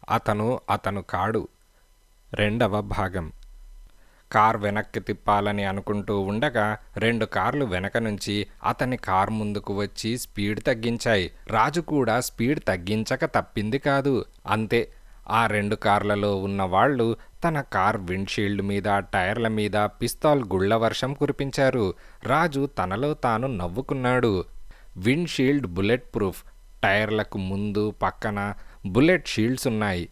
అతను అతను కాడు. రెండవ భాగం. కార్ వెనక్కి తిప్పాలని అనుకుంటూ ఉండగా 2 కార్లు వెనక నుంచి అతని కార్ ముందుకు వచ్చి స్పీడ్ తగ్గించాయి. రాజు కూడా స్పీడ్ తగ్గించక తప్పింది కాదు. అంతే, ఆ 2 కార్లలో ఉన్నవాళ్లు తన కార్ విండ్షీల్డ్ మీద, టైర్ల మీద పిస్తాల్ గుళ్ల వర్షం కురిపించారు. రాజు తనలో తాను నవ్వుకున్నాడు. విండ్షీల్డ్ బుల్లెట్ ప్రూఫ్, టైర్లకు ముందు పక్కన బుల్లెట్ షీల్డ్స్ ఉన్నాయి.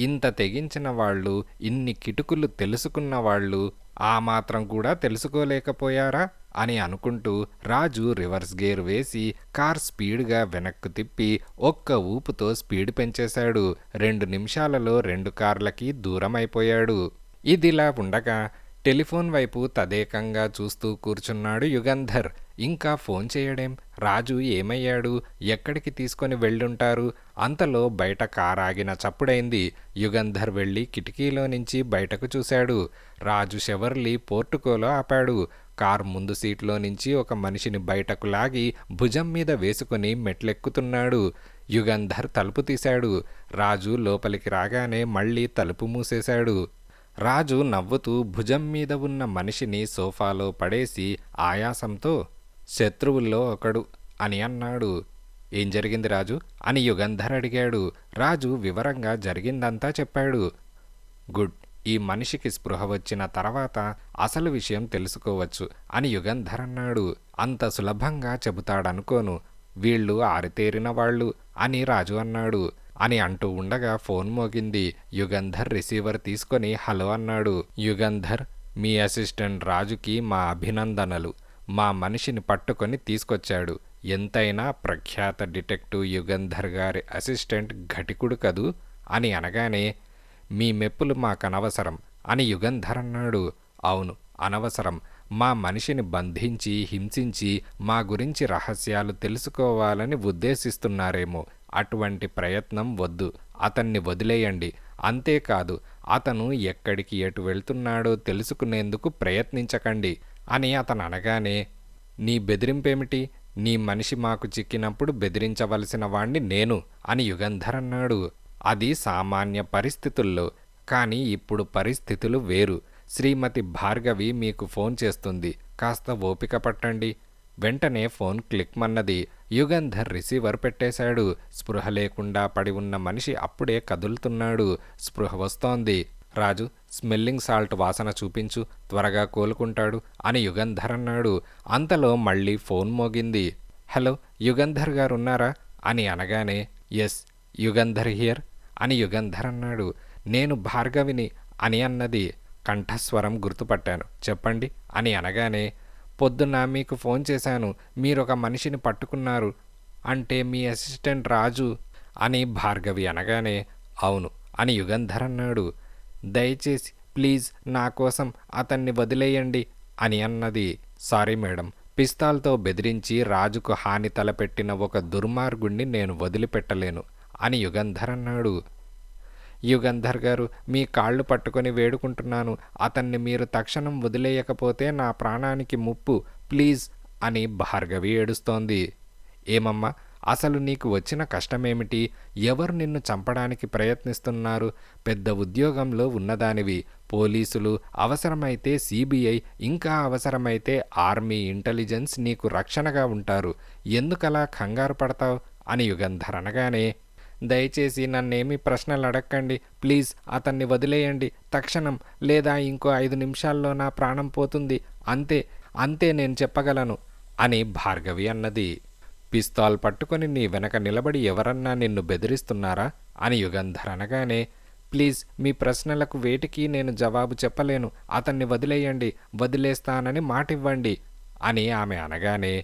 ఇంత తెగించిన వాళ్ళు, ఇన్ని కిటుకులు తెలుసుకున్న వాళ్ళు ఆ మాత్రం కూడా తెలుసుకోలేకపోయారా అని అనుకుంటూ రాజు రివర్స్ గేర్ వేసి కార్ స్పీడ్గా వెనక్కు తిప్పి ఒక్క ఊపుతో స్పీడ్ పెంచేశాడు. 2 నిమిషాలలో 2 కార్లకి దూరమైపోయాడు. ఇదిలా ఉండగా టెలిఫోన్ వైపు తదేకంగా చూస్తూ కూర్చున్నాడు యుగంధర్. ఇంకా ఫోన్ చేయడేం? రాజు ఏమయ్యాడు? ఎక్కడికి తీసుకొని వెళ్ళుంటారు? అంతలో బయట కార్ ఆగిన చప్పుడైంది. యుగంధర్ వెళ్ళి కిటికీలో నుంచి బయటకు చూశాడు. రాజు షెవర్లీ పోర్టుకోలో ఆపాడు. కార్ ముందు సీట్లో నుంచి ఒక మనిషిని బయటకు లాగి భుజం మీద వేసుకుని మెట్లెక్కుతున్నాడు. యుగంధర్ తలుపు తీశాడు. రాజు లోపలికి రాగానే మళ్ళీ తలుపు మూసేశాడు. రాజు నవ్వుతూ భుజం మీద ఉన్న మనిషిని సోఫాలో పడేసి ఆయాసంతో, శత్రువుల్లో ఒకడు అని అన్నాడు. ఏం జరిగింది రాజు అని యుగంధర్ అడిగాడు. రాజు వివరంగా జరిగిందంతా చెప్పాడు. గుడ్, ఈ మనిషికి స్పృహ వచ్చిన తర్వాత అసలు విషయం తెలుసుకోవచ్చు అని యుగంధర్ అన్నాడు. అంత సులభంగా చెబుతాడనుకోను. వీళ్ళు ఆరితేరిన వాళ్ళు అని రాజు అన్నాడు. అని అంటూ ఉండగా ఫోన్ మోగింది. యుగంధర్ రిసీవర్ తీసుకొని హలో అన్నాడు. యుగంధర్, మీ అసిస్టెంట్ రాజుకి మా అభినందనలు. మా మనిషిని పట్టుకొని తీసుకొచ్చాడు. ఎంతైనా ప్రఖ్యాత డిటెక్టివ్ యుగంధర్ గారి అసిస్టెంట్ ఘటికుడు కదూ అని అనగానే, మీ మెప్పులు మాకనవసరం అని యుగంధర్ అన్నాడు. అవును, అనవసరం. మా మనిషిని బంధించి హింసించి మా గురించి రహస్యాలు తెలుసుకోవాలని ఉద్దేశిస్తున్నారేమో. అటువంటి ప్రయత్నం వద్దు. అతన్ని వదిలేయండి. అంతేకాదు, అతను ఎక్కడికి ఎటు వెళ్తున్నాడో తెలుసుకునేందుకు ప్రయత్నించకండి అని అతను అనగానే, నీ బెదిరింపేమిటి? నీ మనిషి మాకు చిక్కినప్పుడు బెదిరించవలసిన వాణ్ణి నేను అని యుగంధర్ అన్నాడు. అది సామాన్య పరిస్థితుల్లో. కానీ ఇప్పుడు పరిస్థితులు వేరు. శ్రీమతి భార్గవి మీకు ఫోన్ చేస్తుంది. కాస్త ఓపిక పట్టండి. వెంటనే ఫోన్ క్లిక్మన్నది. యుగంధర్ రిసీవర్ పెట్టేశాడు. స్పృహ లేకుండా పడి ఉన్న మనిషి అప్పుడే కదులుతున్నాడు. స్పృహ వస్తోంది. రాజు, స్మెల్లింగ్ సాల్ట్ వాసన చూపించు, త్వరగా కోలుకుంటాడు అని యుగంధర్ అన్నాడు. అంతలో మళ్ళీ ఫోన్ మోగింది. హలో, యుగంధర్ గారున్నారా అని అనగానే, ఎస్, యుగంధర్ హియర్ అని యుగంధర్ అన్నాడు. నేను భార్గవిని అని అన్నది. కంఠస్వరం గుర్తుపట్టాను. చెప్పండి అని అనగానే, పొద్దున్న మీకు ఫోన్ చేశాను. మీరొక మనిషిని పట్టుకున్నారు. అంటే మీ అసిస్టెంట్ రాజు అని భార్గవి అనగానే, అవును అని యుగంధర్ అన్నాడు. దయచేసి ప్లీజ్ నా కోసం అతన్ని వదిలేయండి అని అన్నది. సారీ మేడం, పిస్తాల్తో బెదిరించి రాజుకు హాని తలపెట్టిన ఒక దుర్మార్గుణ్ణి నేను వదిలిపెట్టలేను అని యుగంధర్ అన్నాడు. యుగంధర్ గారు, మీ కాళ్ళు పట్టుకొని వేడుకుంటున్నాను. అతన్ని మీరు తక్షణం వదిలేయకపోతే నా ప్రాణానికి ముప్పు, ప్లీజ్ అని భార్గవి ఏడుస్తోంది. ఏమమ్మా, అసలు నీకు వచ్చిన కష్టమేమిటి? ఎవరు నిన్ను చంపడానికి ప్రయత్నిస్తున్నారు? పెద్ద ఉద్యోగంలో ఉన్నదానివి. పోలీసులు, అవసరమైతే సిబిఐ, ఇంకా అవసరమైతే ఆర్మీ ఇంటెలిజెన్స్ నీకు రక్షణగా ఉంటారు. ఎందుకలా కంగారు పడతావు అని యుగంధర్ అనగానే, దయచేసి నన్నేమీ ప్రశ్నలు అడక్కండి. ప్లీజ్ అతన్ని వదిలేయండి తక్షణం, లేదా ఇంకో 5 నిమిషాల్లో నా ప్రాణం పోతుంది. అంతే అంతే నేను చెప్పగలను అని భార్గవి అన్నది. పిస్తాల్ పట్టుకొని నీ వెనక నిలబడి ఎవరన్నా నిన్ను బెదిరిస్తున్నారా అని యుగంధర్ అనగానే, ప్లీజ్ మీ ప్రశ్నలకు వేటికి నేను జవాబు చెప్పలేను. అతన్ని వదిలేయండి, వదిలేస్తానని మాటివ్వండి అని ఆమె అనగానే,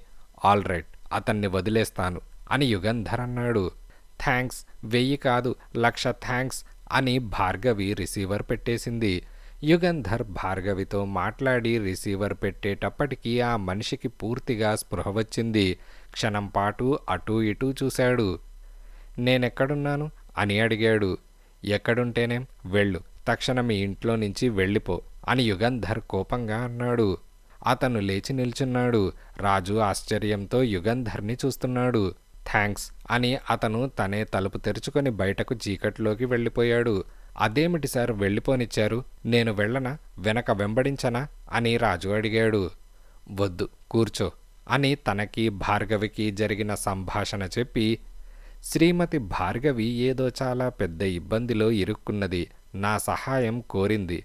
ఆల్ రైట్, అతన్ని వదిలేస్తాను అని యుగంధర్ అన్నాడు. థ్యాంక్స్, 1000 కాదు 1,00,000 థ్యాంక్స్ అని భార్గవి రిసీవర్ పెట్టేసింది. యుగంధర్ భార్గవితో మాట్లాడి రిసీవర్ పెట్టేటప్పటికీ ఆ మనిషికి పూర్తిగా స్పృహ వచ్చింది. క్షణం పాటు అటూ ఇటూ చూశాడు. నేనెక్కడున్నాను అని అడిగాడు. ఎక్కడుంటేనేం, వెళ్ళు, తక్షణం మీ ఇంట్లో నుంచి వెళ్ళిపో అని యుగంధర్ కోపంగా అన్నాడు. అతను లేచి నిల్చున్నాడు. రాజు ఆశ్చర్యంతో యుగంధర్ని చూస్తున్నాడు. థ్యాంక్స్ అని అతను తనే తలుపు తెరుచుకొని బయటకు చీకట్లోకి వెళ్ళిపోయాడు. అదేమిటి సార్ వెళ్ళిపోనిచ్చారు? నేను వెళ్ళనా, వెనక వెంబడించనా అని రాజు అడిగాడు. వద్దు, కూర్చో అని తనకి భార్గవికి జరిగిన సంభాషణ చెప్పి, శ్రీమతి భార్గవి ఏదో చాలా పెద్ద ఇబ్బందిలో ఇరుక్కున్నది. నా సహాయం కోరింది.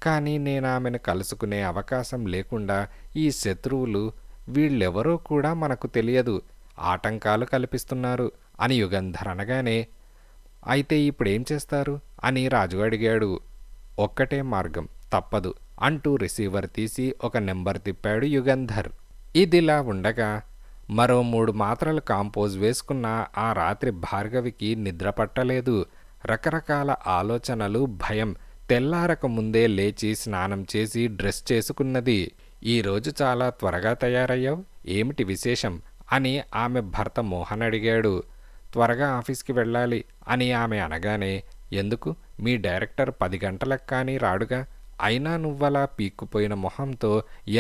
కానీ నేనామెను కలుసుకునే అవకాశం లేకుండా ఈ శత్రువులు, వీళ్ళెవరో కూడా మనకు తెలియదు, ఆటంకాలు కల్పిస్తున్నారు అని యుగంధర్ అనగానే, అయితే ఇప్పుడేం చేస్తారు అని రాజు అడిగాడు. ఒక్కటే మార్గం, తప్పదు అంటూ రిసీవర్ తీసి ఒక నెంబర్ తిప్పాడు యుగంధర్. ఇదిలా ఉండగా మరో 3 మాత్రలు కాంపోజ్ వేసుకున్న ఆ రాత్రి భార్గవికి నిద్ర పట్టలేదు. రకరకాల ఆలోచనలు, భయం. తెల్లారక ముందే లేచి స్నానం చేసి డ్రెస్ చేసుకున్నది. ఈరోజు చాలా త్వరగా తయారయ్యావు, ఏమిటి విశేషం అని ఆమె భర్త మోహన్ అడిగాడు. త్వరగా ఆఫీస్కి వెళ్ళాలి అని ఆమె అనగానే, ఎందుకు, మీ డైరెక్టర్ 10 గంటలకు కానీ రాడుగా, అయినా నువ్వలా పీక్కుపోయిన మొహంతో,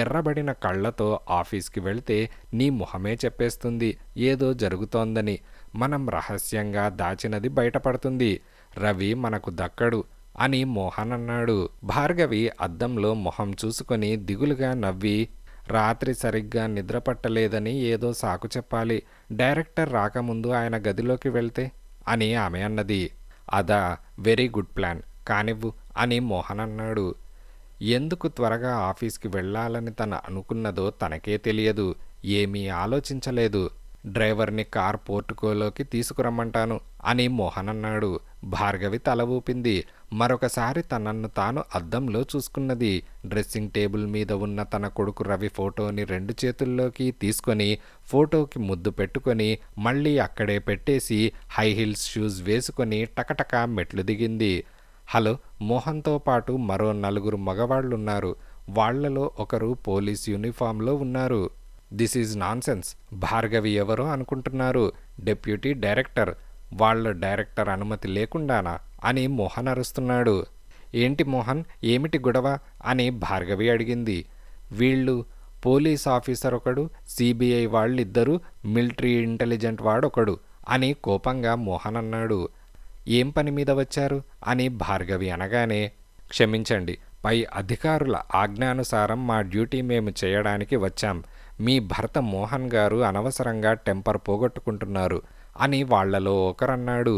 ఎర్రబడిన కళ్ళతో ఆఫీస్కి వెళ్తే నీ మొహమే చెప్పేస్తుంది ఏదో జరుగుతోందని. మనం రహస్యంగా దాచినది బయటపడుతుంది. రవి మనకు దక్కడు అని మోహన్ అన్నాడు. భార్గవి అద్దంలో మొహం చూసుకొని దిగులుగా నవ్వి, రాత్రి సరిగ్గా నిద్రపట్టలేదని ఏదో సాకు చెప్పాలి, డైరెక్టర్ రాకముందు ఆయన గదిలోకి వెళ్తే అని ఆమె అన్నది. అదా, వెరీ గుడ్ ప్లాన్, కానివ్వు అని మోహన్ అన్నాడు. ఎందుకు త్వరగా ఆఫీస్కి వెళ్ళాలని తను అనుకున్నదో తనకే తెలియదు. ఏమీ ఆలోచించలేదు. డ్రైవర్ని కార్ పోర్టుకోలోకి తీసుకురమ్మంటాను అని మోహన్ అన్నాడు. భార్గవి తల ఊపింది. మరొకసారి తనను తాను అద్దంలో చూసుకున్నది. డ్రెస్సింగ్ టేబుల్ మీద ఉన్న తన కొడుకు రవి ఫోటోని 2 చేతుల్లోకి తీసుకొని ఫోటోకి ముద్దు పెట్టుకొని మళ్ళీ అక్కడే పెట్టేసి హై హీల్స్ షూస్ వేసుకొని టకటకా మెట్లు దిగింది. హలో, మోహన్తో పాటు మరో 4 మగవాళ్లున్నారు. వాళ్లలో ఒకరు పోలీస్ యూనిఫామ్లో ఉన్నారు. This is nonsense. భార్గవి ఎవరో అనుకుంటున్నారు, డెప్యూటీ డైరెక్టర్. వాళ్ళ డైరెక్టర్ అనుమతి లేకుండానా అని మోహన్ అరుస్తున్నాడు. ఏంటి మోహన్, ఏమిటి గొడవ అని భార్గవి అడిగింది. వీళ్ళు పోలీస్ ఆఫీసర్ ఒకడు, సిబిఐ వాళ్ళిద్దరూ, మిలిటరీ ఇంటెలిజెంట్ వాడొకడు అని కోపంగా మోహన్ అన్నాడు. ఏం పని మీద వచ్చారు అని భార్గవి అనగానే, క్షమించండి, పై అధికారుల ఆజ్ఞానుసారం మా డ్యూటీ మేము చేయడానికి వచ్చాం. మీ భర్త మోహన్ గారు అనవసరంగా టెంపర్ పోగొట్టుకుంటున్నారు అని వాళ్లలో ఒకరన్నాడు.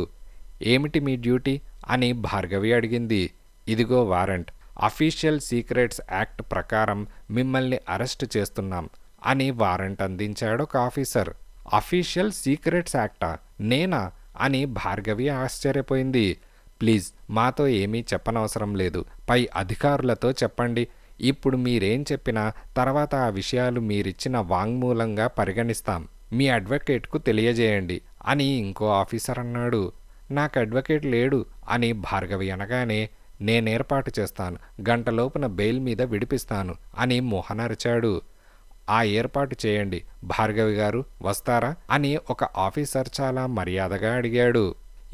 ఏమిటి మీ డ్యూటీ అని భార్గవి అడిగింది. ఇదిగో వారెంట్, అఫీషియల్ సీక్రెట్స్ యాక్ట్ ప్రకారం మిమ్మల్ని అరెస్ట్ చేస్తున్నాం అని వారెంట్ అందించాడు ఒక ఆఫీసర్. అఫీషియల్ సీక్రెట్స్ యాక్టా, నేనా అని భార్గవి ఆశ్చర్యపోయింది. ప్లీజ్, మాతో ఏమీ చెప్పనవసరం లేదు, పై అధికారులతో చెప్పండి. ఇప్పుడు మీరేం చెప్పినా తర్వాత ఆ విషయాలు మీరిచ్చిన వాంగ్మూలంగా పరిగణిస్తాం. మీ అడ్వకేట్కు తెలియజేయండి అని ఇంకో ఆఫీసర్ అన్నాడు. నాకు అడ్వకేట్ లేడు అని భార్గవి అనగానే, నేనేర్పాటు చేస్తాను, గంటలోపున బెయిల్ మీద విడిపిస్తాను అని మోహన్ అరిచాడు. ఆ ఏర్పాటు చేయండి. భార్గవి గారు వస్తారా అని ఒక ఆఫీసర్ చాలా మర్యాదగా అడిగాడు.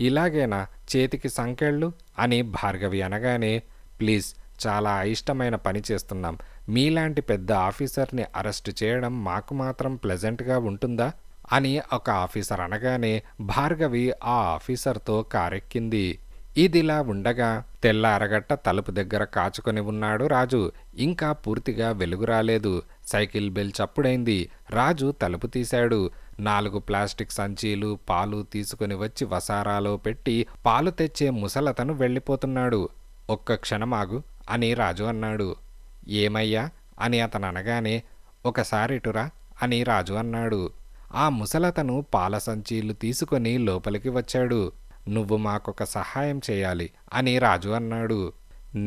ఇలాగేనా, చేతికి సంకెళ్ళు అని భార్గవి అనగానే, ప్లీజ్, చాలా అయిష్టమైన పని చేస్తున్నాం. మీలాంటి పెద్ద ఆఫీసర్ని అరెస్టు చేయడం మాకు మాత్రం ప్లెజెంట్గా ఉంటుందా అని ఒక ఆఫీసర్ అనగానే భార్గవి ఆ ఆఫీసర్తో కారెక్కింది. ఇదిలా ఉండగా తెల్లారగట్ట తలుపు దగ్గర కాచుకొని ఉన్నాడు రాజు. ఇంకా పూర్తిగా వెలుగు రాలేదు. Cycle bell చప్పుడైంది. రాజు తలుపు తీశాడు. 4 ప్లాస్టిక్ సంచీలు పాలు తీసుకుని వచ్చి వసారాలో పెట్టి పాలు తెచ్చే ముసలతను వెళ్ళిపోతున్నాడు. ఒక్క క్షణమాగు అని రాజు అన్నాడు. ఏమయ్యా అని అతను అనగానే, ఒకసారి ఇటురా అని రాజు అన్నాడు. ఆ ముసలతను పాల సంచీలు తీసుకొని లోపలికి వచ్చాడు. నువ్వు మాకొక సహాయం చేయాలి అని రాజు అన్నాడు.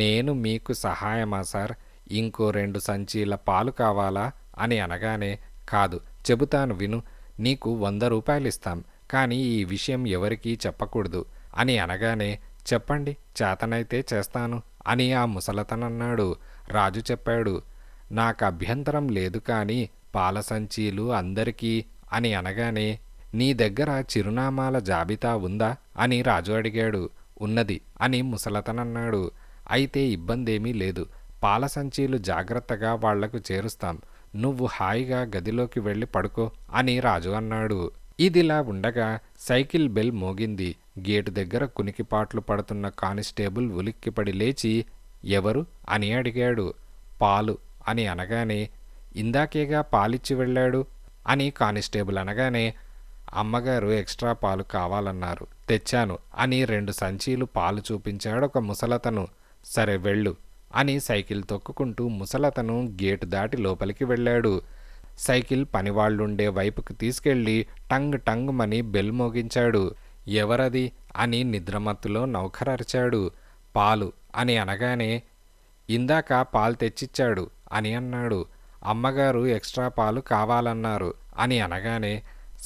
నేను మీకు సహాయమా సార్, ఇంకో 2 సంచీల పాలు కావాలా అని అనగానే, కాదు, చెబుతాను విను, నీకు 100 రూపాయలు ఇస్తాం, కానీ ఈ విషయం ఎవరికీ చెప్పకూడదు అని అనగానే, చెప్పండి, చేతనైతే చేస్తాను అని ఆ ముసలతనన్నాడు. రాజు చెప్పాడు, నాకు అభ్యంతరం లేదు, కానీ పాల సంచీలు అందరికీ అని అనగానే, నీ దగ్గర చిరునామాల జాబితా ఉందా అని రాజు అడిగాడు. ఉన్నది అని ముసలతనన్నాడు. అయితే ఇబ్బందేమీ లేదు, పాల సంచీలు జాగ్రత్తగా వాళ్లకు చేరుస్తాం, నువ్వు హాయిగా గదిలోకి వెళ్ళి పడుకో అని రాజు అన్నాడు. ఇదిలా ఉండగా సైకిల్ బెల్ మోగింది. గేటు దగ్గర కునికిపాట్లు పడుతున్న కానిస్టేబుల్ ఉలిక్కిపడి లేచి ఎవరు అని అడిగాడు. పాలు అని అనగానే ఇందాకేగా పాలిచ్చి వెళ్ళాడు అని కానిస్టేబుల్ అనగానే అమ్మగారు ఎక్స్ట్రా పాలు కావాలన్నారు, తెచ్చాను అని 2 సంచీలు పాలు చూపించాడు ఒక ముసలతను. సరే వెళ్ళు అని సైకిల్ తొక్కుకుంటూ ముసలతను గేటు దాటి లోపలికి వెళ్ళాడు. సైకిల్ పనివాళ్లుండే వైపుకు తీసుకెళ్లి టంగ్ టంగ్ మని బెల్ మోగించాడు. ఎవరది అని నిద్రమత్తులో నౌకర్ అరిచాడు. పాలు అని అనగానే ఇందాక పాలు తెచ్చిచ్చాడు అని అన్నాడు. అమ్మగారు ఎక్స్ట్రా పాలు కావాలన్నారు అని అనగానే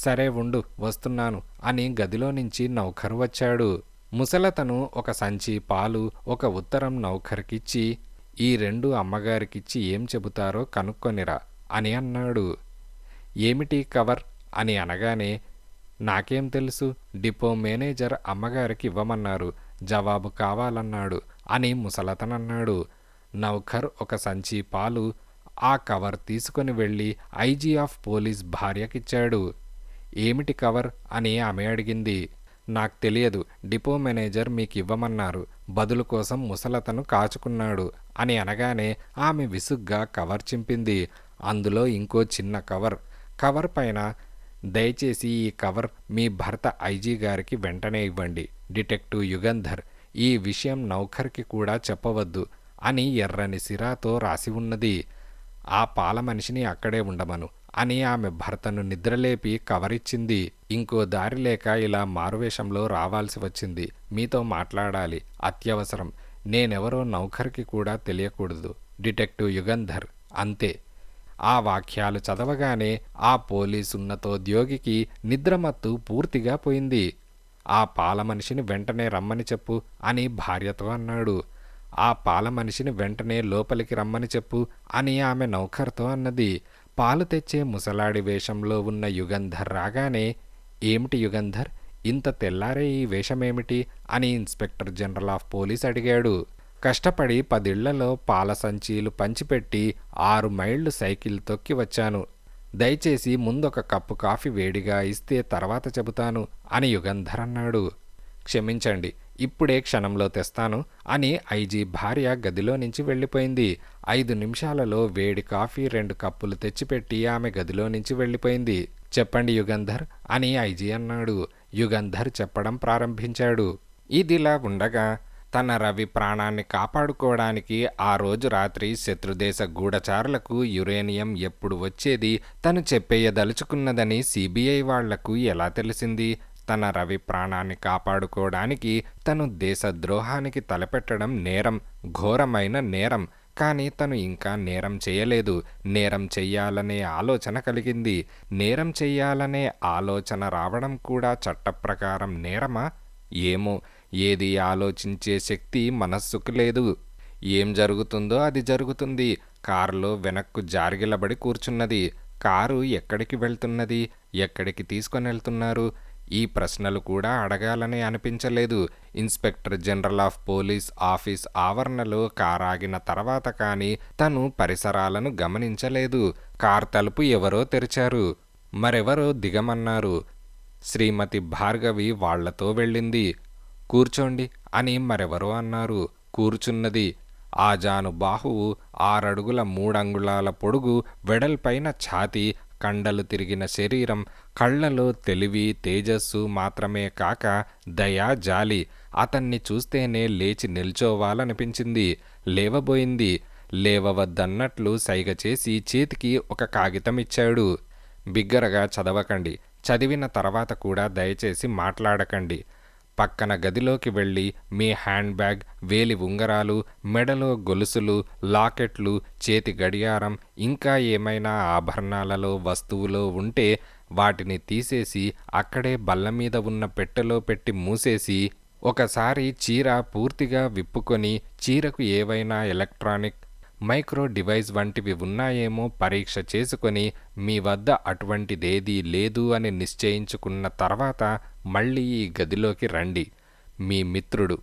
సరే ఉండు వస్తున్నాను అని గదిలో నుంచి నౌకరు వచ్చాడు. ముసలతను ఒక సంచి పాలు ఒక ఉత్తరం నౌకర్కిచ్చి ఈ 2 అమ్మగారికిచ్చి ఏం చెబుతారో కనుక్కొనిరా అని అన్నాడు. ఏమిటి కవర్ అని అనగానే నాకేం తెలుసు, డిపో మేనేజర్ అమ్మగారికి ఇవ్వమన్నారు, జవాబు కావాలన్నాడు అని ముసలతనన్నాడు. నౌకర్ ఒక సంచి పాలు ఆ కవర్ తీసుకొని వెళ్ళి ఐజీ ఆఫ్ పోలీస్ భార్యకిచ్చాడు. ఏమిటి కవర్ అని ఆమె అడిగింది. నాకు తెలియదు, డిపో మేనేజర్ మీకు ఇవ్వమన్నారు, బదులు కోసం ముసలతను కాచుకున్నాడు అని అనగానే ఆమె విసుగ్గా కవర్ చింపింది. అందులో ఇంకో చిన్న కవర్ పైన దయచేసి ఈ కవర్ మీ భర్త ఐజీ గారికి వెంటనే ఇవ్వండి, డిటెక్టివ్ యుగంధర్, ఈ విషయం నౌకర్కి కూడా చెప్పవద్దు అని ఎర్రని సిరాతో రాసి ఉన్నది. ఆ పాల మనిషిని అక్కడే ఉండమను అని ఆమె భర్తను నిద్రలేపి కవరిచ్చింది. ఇంకో దారి లేక ఇలా మారువేషంలో రావాల్సి వచ్చింది, మీతో మాట్లాడాలి, అత్యవసరం, నేనెవరో నౌకర్కి కూడా తెలియకూడదు, డిటెక్టివ్ యుగంధర్, అంతే. ఆ వాక్యాలు చదవగానే ఆ పోలీసున్నతోద్యోగికి నిద్రమత్తు పూర్తిగా పోయింది. ఆ పాల మనిషిని వెంటనే రమ్మని చెప్పు అని భార్యతో అన్నాడు. ఆ పాల మనిషిని వెంటనే లోపలికి రమ్మని చెప్పు అని ఆమె నౌకర్తో అన్నది. పాలు తెచ్చే ముసలాడి వేషంలో ఉన్న యుగంధర్ రాగానే ఏమిటి యుగంధర్, ఇంత తెల్లారే ఈ వేషమేమిటి అని ఇన్స్పెక్టర్ జనరల్ ఆఫ్ పోలీస్ అడిగాడు. కష్టపడి 10 ఇళ్లలో పాల సంచీలు పంచిపెట్టి 6 మైళ్ళు సైకిల్ తొక్కి వచ్చాను, దయచేసి ముందొక కప్పు కాఫీ వేడిగా ఇస్తే తర్వాత చెబుతాను అని యుగంధర్ అన్నాడు. క్షమించండి, ఇప్పుడే క్షణంలో తెస్తాను అని ఐజీ భార్య గదిలో నుంచి వెళ్ళిపోయింది. 5 నిమిషాలలో వేడి కాఫీ 2 కప్పులు తెచ్చిపెట్టి ఆమె గదిలో నుంచి వెళ్ళిపోయింది. చెప్పండి యుగంధర్ అని ఐజీ అన్నాడు. యుగంధర్ చెప్పడం ప్రారంభించాడు. ఇదిలా ఉండగా తన రవి ప్రాణాన్ని కాపాడుకోవడానికి ఆ రోజు రాత్రి శత్రుదేశ గూఢచారులకు యురేనియం ఎప్పుడు వచ్చేది తను చెప్పేయదలుచుకున్నదని సిబిఐ వాళ్లకు ఎలా తెలిసింది? తన రవి ప్రాణాన్ని కాపాడుకోవడానికి తను దేశద్రోహానికి తలపెట్టడం నేరం, ఘోరమైన నేరం. కానీ తను ఇంకా నేరం చేయలేదు. నేరం చెయ్యాలనే ఆలోచన కలిగింది. నేరం చెయ్యాలనే ఆలోచన రావడం కూడా చట్టప్రకారం నేరమా? ఏమో, ఏది ఆలోచించే శక్తి మనస్సుకు లేదు. ఏం జరుగుతుందో అది జరుగుతుంది. కారులో వెనక్కు జారిగిలబడి కూర్చున్నది. కారు ఎక్కడికి వెళ్తున్నది? ఎక్కడికి తీసుకొని వెళ్తున్నారు? ఈ ప్రశ్నలు కూడా అడగాలని అనిపించలేదు. Inspector general of police office ఆవరణలో కారాగిన తర్వాత కానీ తను పరిసరాలను గమనించలేదు. కార్ తలుపు ఎవరో తెరిచారు. మరెవరో దిగమన్నారు. శ్రీమతి భార్గవి వాళ్లతో వెళ్ళింది. కూర్చోండి అని మరెవరో అన్నారు. కూర్చున్నది. ఆజాను బాహువు, 6 అడుగుల 3 అంగుళాల పొడుగు, వెడల్పైన ఛాతీ, కండలు తిరిగిన శరీరం, కళ్లలో తెలివి తేజస్సు మాత్రమే కాక దయా జాలి. అతన్ని చూస్తేనే లేచి నిల్చోవాలనిపించింది. లేవబోయింది. లేవవద్దన్నట్లు సైగ చేసి చేతికి ఒక కాగితమిచ్చాడు. బిగ్గరగా చదవకండి, చదివిన తర్వాత కూడా దయచేసి మాట్లాడకండి. పక్కన గదిలోకి వెళ్ళి మీ హ్యాండ్ బ్యాగ్, వేలి ఉంగరాలు, మెడలో గొలుసులు, లాకెట్లు, చేతి గడియారం, ఇంకా ఏమైనా ఆభరణాలలో వస్తువులో ఉంటే వాటిని తీసేసి అక్కడే బల్లమీద ఉన్న పెట్టెలో పెట్టి మూసేసి ఒకసారి చీర పూర్తిగా విప్పుకొని చీరకు ఏవైనా ఎలక్ట్రానిక్ మైక్రో డివైస్ వంటివి ఉన్నాయేమో పరీక్ష చేసుకొని మీ వద్ద అటువంటిదేదీ లేదు అని నిశ్చయించుకున్న తర్వాత మళ్ళీ ఈ గదిలోకి రండి. మీ మిత్రుడు.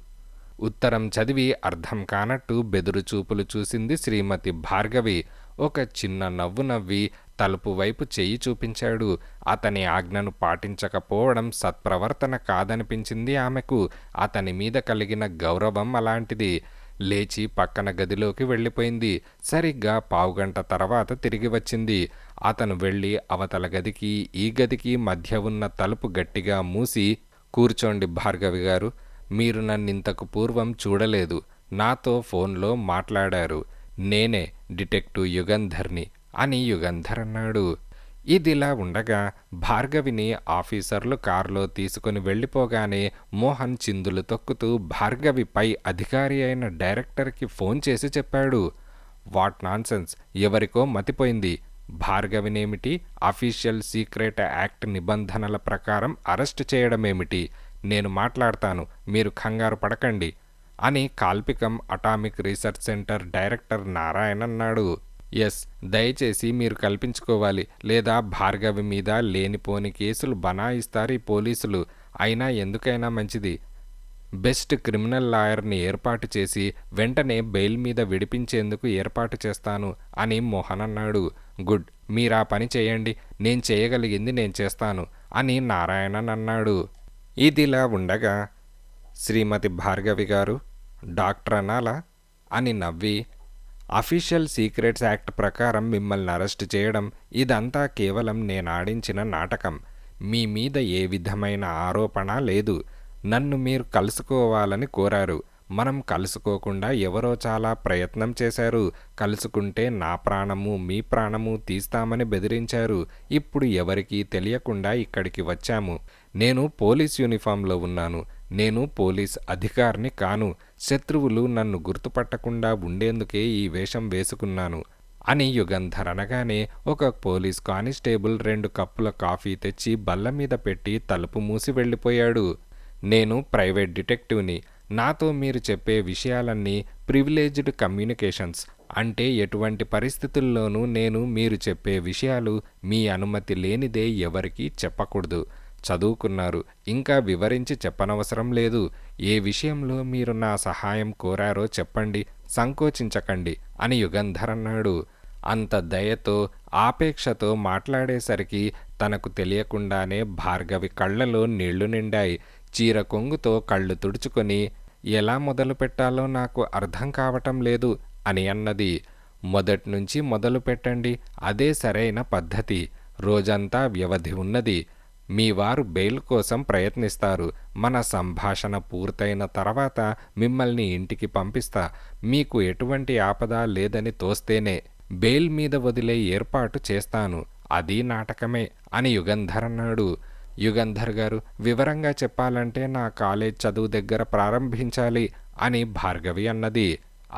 ఉత్తరం చదివి అర్థం కానట్టు బెదురు చూపులు చూసింది శ్రీమతి భార్గవి. ఒక చిన్న నవ్వు నవ్వి తలుపు వైపు చెయ్యి చూపించాడు. అతని ఆజ్ఞను పాటించకపోవడం సత్ప్రవర్తన కాదనిపించింది ఆమెకు. అతని మీద కలిగిన గౌరవం అలాంటిది. లేచి పక్కన గదిలోకి వెళ్ళిపోయింది. సరిగ్గా పావుగంట తర్వాత తిరిగి వచ్చింది. అతను వెళ్ళి అవతల గదికి ఈ గదికి మధ్య ఉన్న తలుపు గట్టిగా మూసి, కూర్చోండి భార్గవి గారు, మీరు నన్నింతకు పూర్వం చూడలేదు. నాతో ఫోన్లో మాట్లాడారు. నేనే డిటెక్టివ్ యుగంధర్ని అని యుగంధర్ అన్నాడు. ఇదిలా ఉండగా భార్గవిని ఆఫీసర్లు కారులో తీసుకుని వెళ్ళిపోగానే మోహన్ చిందులు తొక్కుతూ భార్గవి పై అధికారి అయిన డైరెక్టర్కి ఫోన్ చేసి చెప్పాడు. వాట్ నాన్సెన్స్, ఎవరికో మతిపోయింది. భార్గవినేమిటి అఫీషియల్ సీక్రెట్ యాక్ట్ నిబంధనల ప్రకారం అరెస్ట్ చేయడమేమిటి? నేను మాట్లాడతాను, మీరు కంగారు పడకండి అని Kalpakkam atomic research centre director Narayana అన్నాడు. ఎస్, దయచేసి మీరు కల్పించుకోవాలి, లేదా భార్గవి మీద లేనిపోని కేసులు బనాయిస్తారు ఈ పోలీసులు. అయినా ఎందుకైనా మంచిది, బెస్ట్ క్రిమినల్ లాయర్ని ఏర్పాటు చేసి వెంటనే బెయిల్ మీద విడిపించేందుకు ఏర్పాటు చేస్తాను అని మోహన్ అన్నాడు. గుడ్, మీరా పని చేయండి, నేను చేయగలిగింది నేను చేస్తాను అని నారాయణన్ అన్నాడు. ఇదిలా ఉండగా శ్రీమతి భార్గవి గారు, డాక్టర్ అనాలా అని నవ్వి, అఫీషియల్ సీక్రెట్స్ యాక్ట్ ప్రకారం మిమ్మల్ని అరెస్ట్ చేయడం ఇదంతా కేవలం నేనాడించిన నాటకం. మీ మీద ఏ విధమైన ఆరోపణ లేదు. నన్ను మీరు కలుసుకోవాలని కోరారు. మనం కలుసుకోకుండా ఎవరో చాలా ప్రయత్నం చేశారు. కలుసుకుంటే నా ప్రాణము మీ ప్రాణము తీస్తామని బెదిరించారు. ఇప్పుడు ఎవరికీ తెలియకుండా ఇక్కడికి వచ్చాము. నేను పోలీస్ యూనిఫామ్లో ఉన్నాను. నేను పోలీస్ అధికారిని కాను. శత్రువులు నన్ను గుర్తుపట్టకుండా ఉండేందుకే ఈ వేషం వేసుకున్నాను అని యుగంధర్ అనగానే ఒక పోలీస్ కానిస్టేబుల్ 2 కప్పుల కాఫీ తెచ్చి బల్ల మీద పెట్టి తలుపు మూసి వెళ్ళిపోయాడు. నేను ప్రైవేట్ డిటెక్టివ్ని. నాతో మీరు చెప్పే విషయాలన్నీ ప్రివిలేజ్డ్ కమ్యూనికేషన్స్. అంటే ఎటువంటి పరిస్థితుల్లోనూ నేను మీరు చెప్పే విషయాలు మీ అనుమతి లేనిదే ఎవరికీ చెప్పకూడదు. చదువుకున్నారు, ఇంకా వివరించి చెప్పనవసరం లేదు. ఏ విషయంలో మీరు నా సహాయం కోరారో చెప్పండి, సంకోచించకండి అని యుగంధర్ అన్నాడు. అంత దయతో ఆపేక్షతో మాట్లాడేసరికి తనకు తెలియకుండానే భార్గవి కళ్ళలో నీళ్లు నిండాయి. చీర కొంగుతో కళ్ళు తుడుచుకొని, ఎలా మొదలు పెట్టాలో నాకు అర్థం కావటం లేదు అని అన్నది. మొదట్నుంచి మొదలు పెట్టండి, అదే సరైన పద్ధతి. రోజంతా వ్యవధి ఉన్నది. మీ వారు బెయిల్ కోసం ప్రయత్నిస్తారు. మన సంభాషణ పూర్తయిన తర్వాత మిమ్మల్ని ఇంటికి పంపిస్తా. మీకు ఎటువంటి ఆపద లేదని తోస్తేనే బెయిల్ మీద వదిలే ఏర్పాటు చేస్తాను. అది నాటకమే అని యుగంధర్ అన్నాడు. యుగంధర్ గారు, వివరంగా చెప్పాలంటే నా కాలేజ్ చదువు దగ్గర ప్రారంభించాలి అని భార్గవి అన్నది.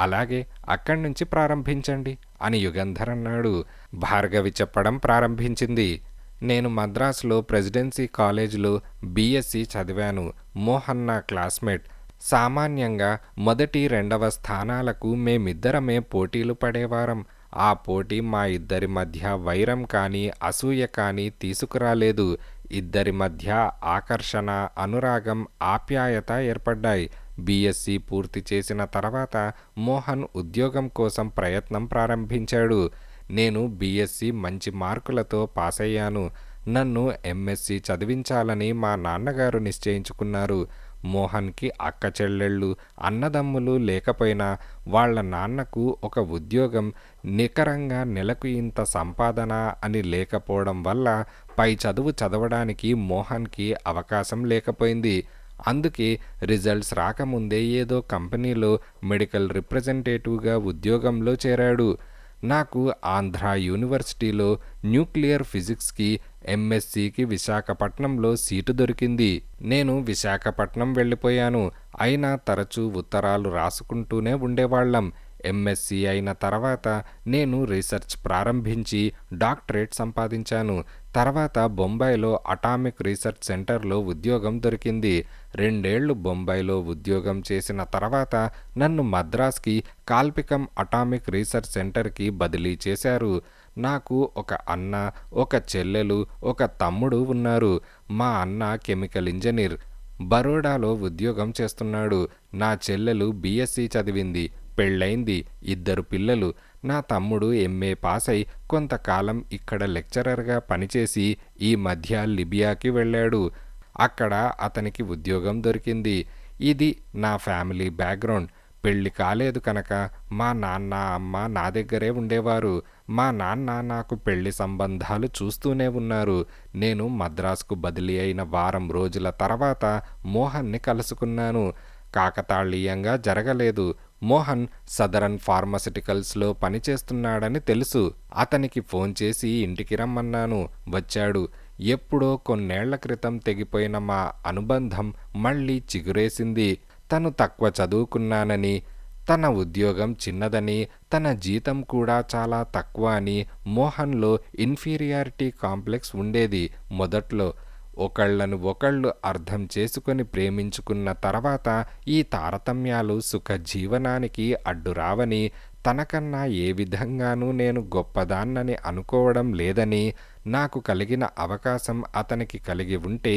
అలాగే, అక్కడి నుంచి ప్రారంభించండి అని యుగంధర్ అన్నాడు. భార్గవి చెప్పడం ప్రారంభించింది. నేను మద్రాసులో ప్రెసిడెన్సీ కాలేజీలో బీఎస్సీ చదివాను. మోహన్ నా క్లాస్మేట్. సామాన్యంగా మొదటి 2వ స్థానాలకు మేమిద్దరమే పోటీలు పడేవారం. ఆ పోటీ మా ఇద్దరి మధ్య వైరం కానీ అసూయ కానీ తీసుకురాలేదు. ఇద్దరి మధ్య ఆకర్షణ, అనురాగం, ఆప్యాయత ఏర్పడ్డాయి. బీఎస్సీ పూర్తి చేసిన తర్వాత మోహన్ ఉద్యోగం కోసం ప్రయత్నం ప్రారంభించాడు. నేను బీఎస్సీ మంచి మార్కులతో పాస్ అయ్యాను. నన్ను ఎంఎస్సీ చదివించాలని మా నాన్నగారు నిశ్చయించుకున్నారు. మోహన్కి అక్క చెల్లెళ్ళు, అన్నదమ్ములు లేకపోయినా వాళ్ళ నాన్నకు ఒక ఉద్యోగం, నికరంగా నెలకు ఇంత సంపాదన అని లేకపోవడం వల్ల పై చదువు చదవడానికి మోహన్కి అవకాశం లేకపోయింది. అందుకే రిజల్ట్స్ రాకముందే ఏదో కంపెనీలో మెడికల్ రిప్రజెంటేటివ్గా ఉద్యోగంలో చేరాడు. నాకు ఆంధ్ర యూనివర్సిటీలో న్యూక్లియర్ ఫిజిక్స్కి ఎంఎస్సికి విశాఖపట్నంలో సీటు దొరికింది. నేను విశాఖపట్నం వెళ్ళిపోయాను. అయినా తరచూ ఉత్తరాలు రాసుకుంటూనే ఉండేవాళ్ళం. ఎంఎస్సి అయిన తర్వాత నేను రీసెర్చ్ ప్రారంభించి డాక్టరేట్ సంపాదించాను. తర్వాత బొంబాయిలో అటామిక్ రీసెర్చ్ సెంటర్లో ఉద్యోగం దొరికింది. 2 ఏళ్లు బొంబాయిలో ఉద్యోగం చేసిన తర్వాత నన్ను మద్రాస్కి కాల్పికం అటామిక్ రీసెర్చ్ సెంటర్కి బదిలీ చేశారు. నాకు ఒక అన్న, ఒక చెల్లెలు, ఒక తమ్ముడు ఉన్నారు. మా అన్న కెమికల్ ఇంజనీర్, బరోడాలో ఉద్యోగం చేస్తున్నాడు. నా చెల్లెలు బీఎస్సీ చదివింది, పెళ్ళైంది, 2 పిల్లలు. నా తమ్ముడు ఎంఏ పాస్ అయి కొంతకాలం ఇక్కడ లెక్చరర్గా పనిచేసి ఈ మధ్య లిబియాకి వెళ్ళాడు. అక్కడ అతనికి ఉద్యోగం దొరికింది. ఇది నా ఫ్యామిలీ బ్యాక్గ్రౌండ్. పెళ్లి కాలేదు కనుక మా నాన్న అమ్మ నా దగ్గరే ఉండేవారు. మా నాన్న నాకు పెళ్లి సంబంధాలు చూస్తూనే ఉన్నారు. నేను మద్రాసుకు బదిలీ అయిన వారం రోజుల తర్వాత మోహన్ని కలుసుకున్నాను. కాకతాళీయంగా జరగలేదు. మోహన్ సదరన్ ఫార్మసిటికల్స్లో పనిచేస్తున్నాడని తెలుసు. అతనికి ఫోన్ చేసి ఇంటికి రమ్మన్నాను. వచ్చాడు. ఎప్పుడో కొన్నేళ్ల క్రితం తెగిపోయిన మా అనుబంధం మళ్ళీ చిగురేసింది. తను తక్కువ చదువుకున్నానని, తన ఉద్యోగం చిన్నదని, తన జీతం కూడా చాలా తక్కువ అని మోహన్లో ఇన్ఫీరియారిటీ కాంప్లెక్స్ ఉండేది. మొదట్లో ఒకళ్ళను ఒకళ్ళు అర్థం చేసుకొని ప్రేమించుకున్న తర్వాత ఈ తారతమ్యాలు సుఖ జీవనానికి అడ్డురావని, తనకన్నా ఏ విధంగానూ నేను గొప్పదాన్నని అనుకోవడం లేదని, నాకు కలిగిన అవకాశం అతనికి కలిగి ఉంటే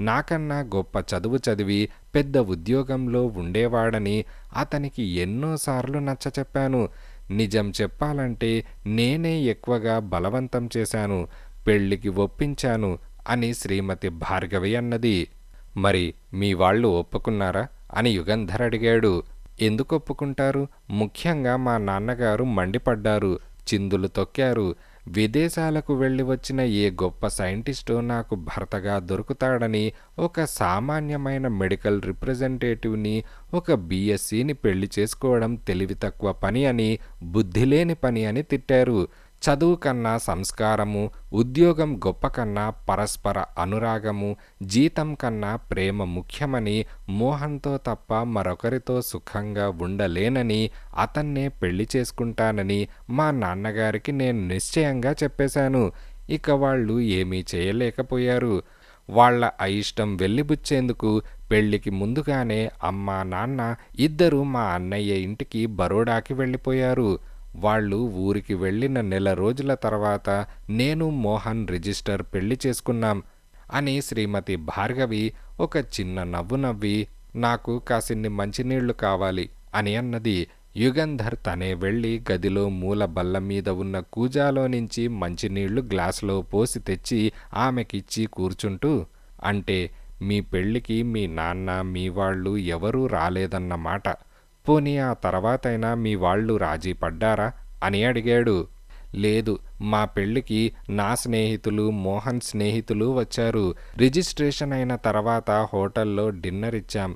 నాకన్నా గొప్ప చదువు చదివి పెద్ద ఉద్యోగంలో ఉండేవాడని అతనికి ఎన్నోసార్లు నచ్చచెప్పాను. నిజం చెప్పాలంటే నేనే ఎక్కువగా బలవంతం చేశాను. పెళ్లికి ఒప్పించాను అని శ్రీమతి భార్గవి అన్నది. మరి మీ వాళ్ళు ఒప్పుకున్నారా అని యుగంధర్ అడిగాడు. ఎందుకు ఒప్పుకుంటారు? ముఖ్యంగా మా నాన్నగారు మండిపడ్డారు, చిందులు తొక్కారు. విదేశాలకు వెళ్ళి వచ్చిన ఏ గొప్ప సైంటిస్టో నాకు భర్తగా దొరుకుతాడని, ఒక సామాన్యమైన మెడికల్ రిప్రజెంటేటివ్ని, ఒక బీఎస్సీని పెళ్లి చేసుకోవడం తెలివి తక్కువ పని అని, బుద్ధిలేని పని అని తిట్టారు. చదువు కన్నా సంస్కారము, ఉద్యోగం గొప్ప కన్నా పరస్పర అనురాగము, జీతం కన్నా ప్రేమ ముఖ్యమని, మోహన్తో తప్ప మరొకరితో సుఖంగా ఉండలేనని, అతన్నే పెళ్లి చేసుకుంటానని మా నాన్నగారికి నేను నిశ్చయంగా చెప్పేశాను. ఇక వాళ్ళు ఏమీ చేయలేకపోయారు. వాళ్ళ అయిష్టం వెళ్లిబుచ్చేందుకు పెళ్లికి ముందుగానే అమ్మా నాన్న ఇద్దరూ మా అన్నయ్య ఇంటికి బరోడాకి వెళ్ళిపోయారు. వాళ్ళు ఊరికి వెళ్ళిన నెల రోజుల తర్వాత నేను మోహన్ రిజిస్టర్ పెళ్లి చేసుకున్నాం అని శ్రీమతి భార్గవి ఒక చిన్న నవ్వు నవ్వి, నాకు కాసిన్ని మంచినీళ్లు కావాలి అని అన్నది. యుగంధర్ తనే వెళ్ళి గదిలో మూల బల్ల మీద ఉన్న కూజాలో నుంచి మంచినీళ్లు గ్లాసులో పోసి తెచ్చి ఆమెకిచ్చి కూర్చుంటూ, అంటే మీ పెళ్లికి మీ నాన్న మీ వాళ్ళు ఎవరూ రాలేదన్నమాట. పోనీ ఆ తర్వాతైనా మీ వాళ్ళు రాజీ పడ్డారా అని అడిగాడు. లేదు, మా పెళ్లికి నా స్నేహితులు, మోహన్ స్నేహితులు వచ్చారు. రిజిస్ట్రేషన్ అయిన తర్వాత హోటల్లో డిన్నర్ ఇచ్చాం.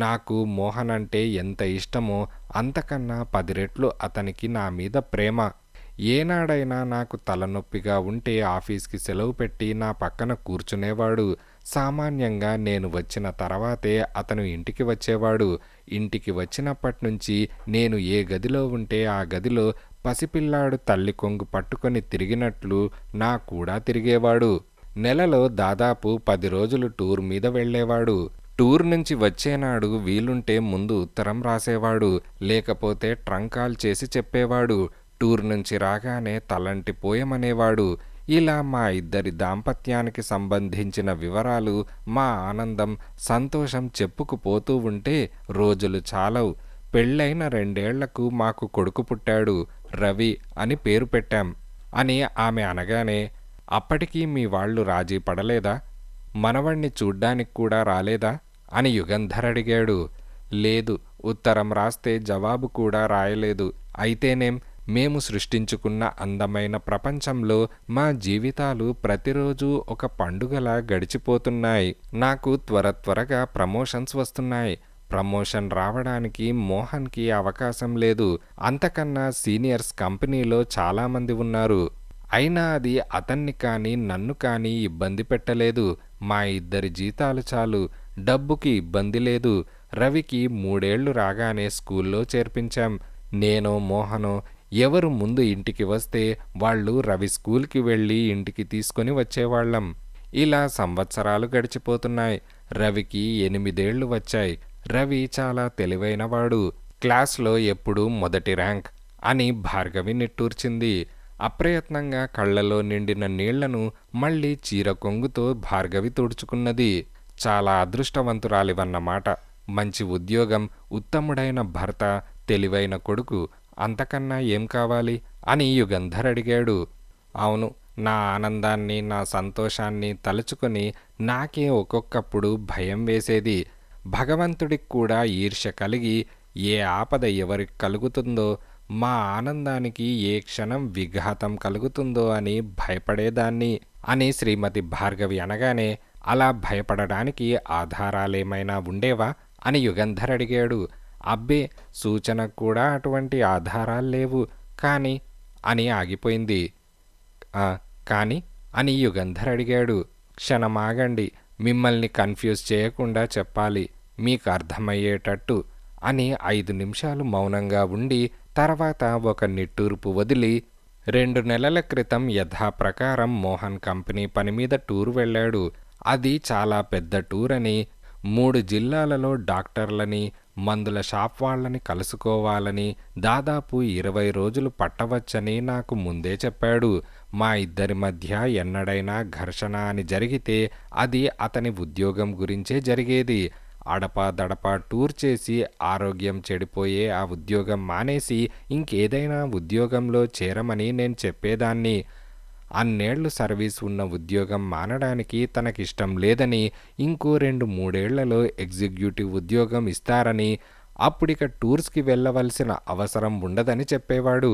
నాకు మోహన్ అంటే ఎంత ఇష్టమో అంతకన్నా 10 రెట్లు అతనికి నా మీద ప్రేమ. ఏనాడైనా నాకు తలనొప్పిగా ఉంటే ఆఫీస్కి సెలవు పెట్టి నా పక్కన కూర్చునేవాడు. సామాన్యంగా నేను వచ్చిన తర్వాతే అతను ఇంటికి వచ్చేవాడు. ఇంటికి వచ్చినప్పటినుంచి నేను ఏ గదిలో ఉంటే ఆ గదిలో పసిపిల్లాడు తల్లి కొంగు పట్టుకొని తిరిగినట్లు నా కూడా తిరిగేవాడు. నెలలో దాదాపు 10 రోజులు టూర్ మీద వెళ్ళేవాడు. టూర్ నుంచి వచ్చేనాడు వీలుంటే ముందు ఉత్తరం రాసేవాడు, లేకపోతే ట్రంక్ కాల్ చేసి చెప్పేవాడు. టూర్ నుంచి రాగానే తలంటి పోయమనేవాడు. ఇలా మా ఇద్దరి దాంపత్యానికి సంబంధించిన వివరాలు, మా ఆనందం, సంతోషం చెప్పుకుపోతూ ఉంటే రోజులు చాలవు. పెళ్ళైన 2 ఏళ్లకు మాకు కొడుకు పుట్టాడు. రవి అని పేరు పెట్టాం అని ఆమె అనగానే, అప్పటికీ మీ వాళ్ళు రాజీ పడలేదా? మనవణ్ణి చూడ్డానికి కూడా రాలేదా అని యుగంధర్ అడిగాడు. లేదు, ఉత్తరం రాస్తే జవాబు కూడా రాయలేదు. అయితేనేం, మేము సృష్టించుకున్న అందమైన ప్రపంచంలో మా జీవితాలు ప్రతిరోజు ఒక పండుగలా గడిచిపోతున్నాయి. నాకు త్వరగా ప్రమోషన్స్ వస్తున్నాయి. ప్రమోషన్ రావడానికి మోహన్కి అవకాశం లేదు. అంతకన్నా సీనియర్స్ కంపెనీలో చాలామంది ఉన్నారు. అయినా అది అతన్ని కానీ నన్ను కానీ ఇబ్బంది పెట్టలేదు. మా ఇద్దరి జీతాలు చాలు. డబ్బుకి ఇబ్బంది లేదు. రవికి 3 ఏళ్లు రాగానే స్కూల్లో చేర్పించాం. నేనో మోహనో ఎవరు ముందు ఇంటికి వస్తే వాళ్ళు రవి స్కూల్కి వెళ్ళి ఇంటికి తీసుకొని వచ్చేవాళ్ళం. ఇలా సంవత్సరాలు గడిచిపోతున్నాయి. రవికి 8 ఏళ్లు వచ్చాయి. రవి చాలా తెలివైనవాడు. క్లాస్లో ఎప్పుడూ మొదటి ర్యాంక్ అని భార్గవి నిట్టూర్చింది. అప్రయత్నంగా కళ్ళలో నిండిన నీళ్లను మళ్ళీ చీర కొంగుతో భార్గవి తుడుచుకున్నది. చాలా అదృష్టవంతురాలివన్నమాట. మంచి ఉద్యోగం, ఉత్తముడైన భర్త, తెలివైన కొడుకు, అంతకన్నా ఏం కావాలి అని యుగంధర్ అడిగాడు. అవును, నా ఆనందాన్ని, నా సంతోషాన్ని తలుచుకొని నాకే ఒక్కొక్కప్పుడు భయం వేసేది. భగవంతుడికి కూడా ఈర్ష్య కలిగి ఏ ఆపద ఎవరికి కలుగుతుందో, మా ఆనందానికి ఏ క్షణం విఘాతం కలుగుతుందో అని భయపడేదాన్ని అని శ్రీమతి భార్గవి అనగానే, అలా భయపడడానికి ఆధారాలేమైనా ఉండేవా అని యుగంధర్ అడిగాడు. అబ్బే, సూచనకు కూడా అటువంటి ఆధారాల్లేవు కానీ అని ఆగిపోయింది. "ఆ, కానీ అని యుగంధర్ అడిగాడు. క్షణమాగండి, మిమ్మల్ని కన్ఫ్యూజ్ చేయకుండా చెప్పాలి, మీకు అర్థమయ్యేటట్టు అని 5 నిమిషాలు మౌనంగా ఉండి తర్వాత ఒక నిట్టూర్పు వదిలి, 2 నెలల క్రితం యథాప్రకారం మోహన్ కంపెనీ పనిమీద టూర్ వెళ్ళాడు. అది చాలా పెద్ద టూర్ అని, 3 జిల్లాలలో డాక్టర్లని, మందుల షాప్ వాళ్ళని కలుసుకోవాలని, దాదాపు 20 రోజులు పట్టవచ్చని నాకు ముందే చెప్పాడు. మా ఇద్దరి మధ్య ఎన్నడైనా ఘర్షణ అని జరిగితే అది అతని ఉద్యోగం గురించే జరిగేది. అడపాదడపా టూర్ చేసి ఆరోగ్యం చెడిపోయే ఆ ఉద్యోగం మానేసి ఇంకేదైనా ఉద్యోగంలో చేరమని నేను చెప్పేదాన్ని. అన్నేళ్లు సర్వీస్ ఉన్న ఉద్యోగం మానడానికి తనకిష్టం లేదని, ఇంకో 2-3 ఏళ్లలో ఎగ్జిక్యూటివ్ ఉద్యోగం ఇస్తారని, అప్పుడిక టూర్స్కి వెళ్ళవలసిన అవసరం ఉండదని చెప్పేవాడు.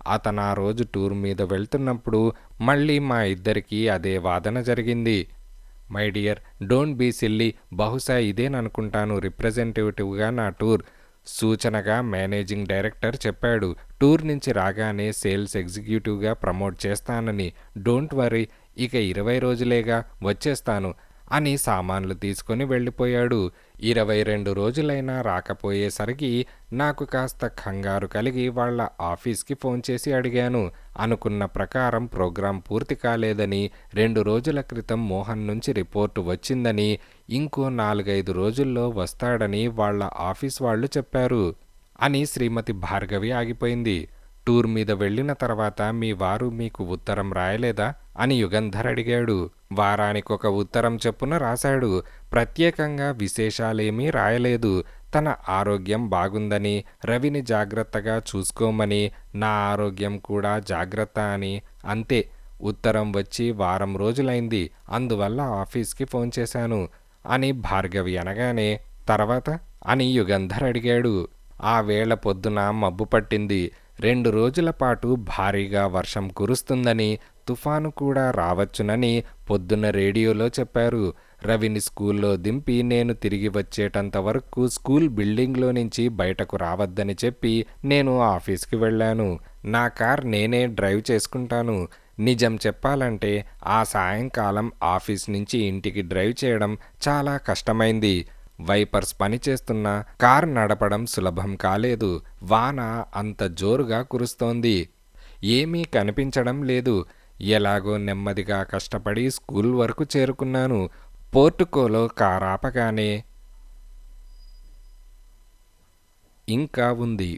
అతను ఆ రోజు టూర్ మీద వెళ్తున్నప్పుడు మళ్ళీ మా ఇద్దరికీ అదే వాదన జరిగింది. My dear, don't be silly, బహుశా ఇదేననుకుంటాను రిప్రజెంటేటివ్గా నా టూర్. సూచనగా మేనేజింగ్ డైరెక్టర్ చెప్పాడు, టూర్ నుంచి రాగానే సేల్స్ ఎగ్జిక్యూటివ్గా ప్రమోట్ చేస్తానని. డోంట్ వరీ, ఇక 20 రోజులేగా, వచ్చేస్తాను అని సామాన్లు తీసుకొని వెళ్ళిపోయాడు. 22 రోజులైనా రాకపోయేసరికి నాకు కాస్త కంగారు కలిగి వాళ్ళ ఆఫీస్కి ఫోన్ చేసి అడిగాను. అనుకున్న ప్రకారం ప్రోగ్రాం పూర్తి కాలేదని, 2 రోజుల క్రితం మోహన్ నుంచి రిపోర్టు వచ్చిందని, ఇంకో 4-5 రోజుల్లో వస్తాడని వాళ్ళ ఆఫీస్ వాళ్ళు చెప్పారు అని శ్రీమతి భార్గవి ఆగిపోయింది. టూర్ మీద వెళ్ళిన తర్వాత మీ వారు మీకు ఉత్తరం రాయలేదా అని యుగంధర్ అడిగాడు. వారానికొక ఉత్తరం చొప్పున రాశాడు. ప్రత్యేకంగా విశేషాలేమీ రాయలేదు. తన ఆరోగ్యం బాగుందని, రవిని జాగ్రత్తగా చూసుకోమని, నా ఆరోగ్యం కూడా జాగ్రత్త అని, అంతే. ఉత్తరం వచ్చి వారం రోజులైంది, అందువల్ల ఆఫీస్కి ఫోన్ చేశాను అని భార్గవి అనగానే, తర్వాత అని యుగంధర్ అడిగాడు. ఆ వేళ పొద్దున మబ్బు పట్టింది. 2 రోజుల పాటు భారీగా వర్షం కురుస్తుందని, తుఫాను కూడా రావచ్చునని పొద్దున్న రేడియోలో చెప్పారు. రవిని స్కూల్లో దింపి నేను తిరిగి వచ్చేటంత వరకు స్కూల్ బిల్డింగ్లో నుంచి బయటకు రావద్దని చెప్పి నేను ఆఫీస్కి వెళ్ళాను. నా కార్ నేనే డ్రైవ్ చేసుకుంటాను. నిజం చెప్పాలంటే ఆ సాయంకాలం ఆఫీస్ నుంచి ఇంటికి డ్రైవ్ చేయడం చాలా కష్టమైంది. వైపర్స్ పనిచేస్తున్నా కారు నడపడం సులభం కాలేదు. వాన అంత జోరుగా కురుస్తోంది. ఏమీ కనిపించడం లేదు. ఎలాగో నెమ్మదిగా కష్టపడి స్కూల్ వరకు చేరుకున్నాను. పోర్టుకోలో కారాపగానే ఇంకా ఉంది.